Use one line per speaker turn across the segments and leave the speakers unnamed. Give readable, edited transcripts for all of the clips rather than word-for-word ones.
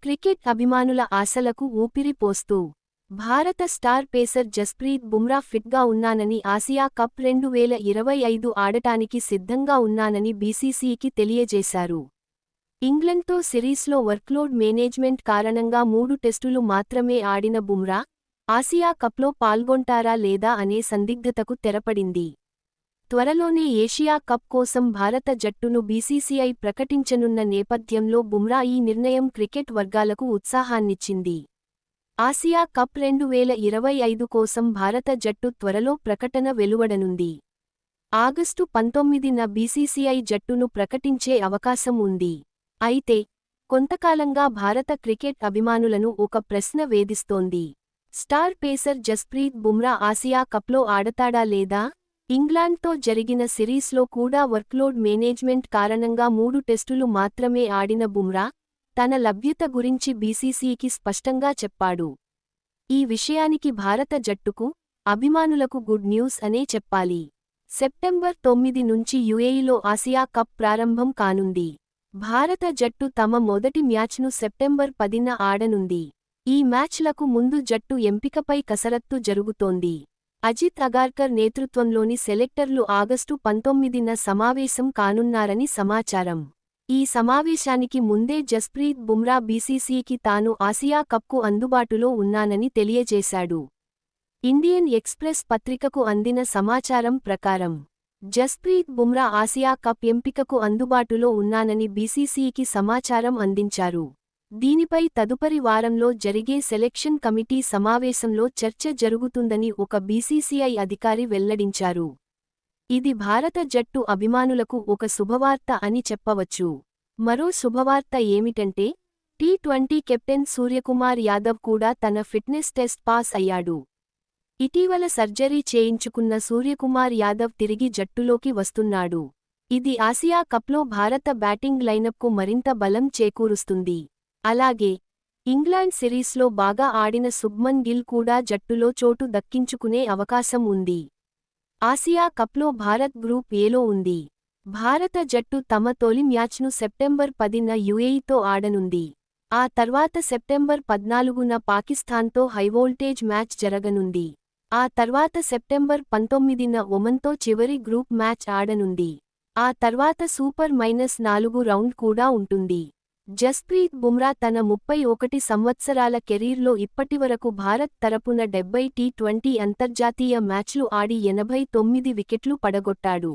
Cricket అభిమానుల ఆశలకు ఊపిరి పోస్తూ భారత స్టార్ పేసర్ జస్ప్రీత్ బుమ్రా ఫిట్గా ఉన్నానని ఆసియా కప్ 2025 ఆడటానికి సిద్ధంగా ఉన్నానని బీసీసీకి తెలియజేశారు. ఇంగ్లండ్తో సిరీస్లో వర్క్లోడ్ మేనేజ్మెంట్ కారణంగా 3 టెస్టులు మాత్రమే ఆడిన బుమ్రా ఆసియా కప్లో పాల్గొంటారా లేదా అనే సందిగ్ధతకు తెరపడింది. త్వరలోనే ఏషియా కప్ కోసం భారత జట్టును బీసీసీఐ ప్రకటించనున్న నేపథ్యంలో బుమ్రా ఈ నిర్ణయం క్రికెట్ వర్గాలకు ఉత్సాహాన్నిచ్చింది. ఆసియా కప్ 2025 కోసం భారత జట్టు త్వరలో ప్రకటన వెలువడనుంది. ఆగస్టు 19న బీసీసీఐ జట్టును ప్రకటించే అవకాశం ఉంది. అయితే కొంతకాలంగా భారత క్రికెట్ అభిమానులను ఒక ప్రశ్న వేధిస్తోంది. Star pacer Jasprit Bumrah Asia కప్లో ఆడతాడా లేదా? ఇంగ్లాండ్తో జరిగిన సిరీస్లో కూడా వర్క్లోడ్ మేనేజ్మెంట్ కారణంగా 3 టెస్టులు మాత్రమే ఆడిన బుమ్రా తన లభ్యత గురించి బీసీసీకి స్పష్టంగా చెప్పాడు. ఈ విషయానికి భారత జట్టుకు, అభిమానులకు గుడ్ న్యూస్ అనే చెప్పాలి. సెప్టెంబర్ 9 నుంచి యుఏఈలో ఆసియా కప్ ప్రారంభం కానుంది. భారత జట్టు తమ మొదటి మ్యాచ్ను సెప్టెంబర్ 10న ఆడనుంది. ఈ మ్యాచ్లకు ముందు జట్టు ఎంపికపై కసరత్తు జరుగుతోంది. అజిత్ అగార్కర్ నేతృత్వంలోని సెలెక్టర్లు ఆగస్టు 19న సమావేశం కానున్నారని సమాచారం. ఈ సమావేశానికి ముందే జస్ప్రీత్ బుమ్రా బీసీసీకి తాను ఆసియా కప్కు అందుబాటులో ఉన్నానని తెలియజేశాడు. ఇండియన్ ఎక్స్‌ప్రెస్ పత్రికకు అందిన సమాచారం ప్రకారం జస్ప్రీత్ బుమ్రా ఆసియా కప్ ఎంపికకు అందుబాటులో ఉన్నానని బీసీసీకి సమాచారం అందించారు. దీనిపై తదుపరి వారంలో జరిగే సెలెక్షన్ కమిటీ సమావేశంలో చర్చ జరుగుతుందని ఒక బీసీసీఐ అధికారి వెల్లడించారు. ఇది భారత జట్టు అభిమానులకు ఒక శుభవార్త అని చెప్పవచ్చు. మరో శుభవార్త ఏమిటంటే టీ20 కెప్టెన్ సూర్యకుమార్ యాదవ్ కూడా తన ఫిట్నెస్ టెస్ట్ పాస్ అయ్యాడు. ఇటీవల సర్జరీ చేయించుకున్న సూర్యకుమార్ యాదవ్ తిరిగి జట్టులోకి వస్తున్నాడు. ఇది ఆసియా కప్లో భారత బ్యాటింగ్ లైనప్కు మరింత బలం చేకూరుస్తుంది. అలాగే ఇంగ్లాండ్ సిరీస్లో బాగా ఆడిన శుభ్మన్ గిల్ కూడా జట్టులో చోటు దక్కించుకునే అవకాశం ఉంది. ఆసియా కప్లో భారత్ గ్రూప్ ఏలో ఉంది. భారత జట్టు తమ తొలి మ్యాచ్ను సెప్టెంబర్ 10న యుఏఈతో ఆడనుంది. ఆ తర్వాత సెప్టెంబర్ 14న పాకిస్తాన్తో హైవోల్టేజ్ మ్యాచ్ జరగనుంది. ఆ తర్వాత సెప్టెంబర్ 19న ఒమన్తో చివరి గ్రూప్ మ్యాచ్ ఆడనుంది. ఆ తర్వాత సూపర్-4 రౌండ్ కూడా ఉంటుంది. జస్ప్రీత్ బుమ్రా తన 31 సంవత్సరాల కెరీర్లో ఇప్పటివరకు భారత్ తరపున 70 టీ20 అంతర్జాతీయ మ్యాచ్లు ఆడి 89 వికెట్లు పడగొట్టాడు.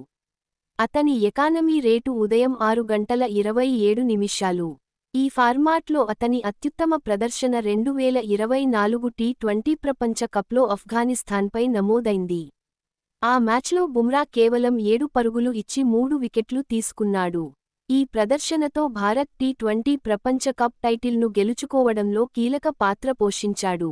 అతని ఎకానమీ రేటు ఉదయం 6:27. ఈ ఫార్మాట్లో అతని అత్యుత్తమ ప్రదర్శన 2024 టీ20 ప్రపంచ కప్లో ఆఫ్ఘనిస్తాన్పై నమోదైంది. ఆ మ్యాచ్లో బుమ్రా కేవలం 7 పరుగులు ఇచ్చి 3 వికెట్లు తీసుకున్నాడు. ఈ ప్రదర్శనతో భారత్ టీ20 ప్రపంచ కప్ టైటిల్ను గెలుచుకోవడంలో కీలక పాత్ర పోషించాడు.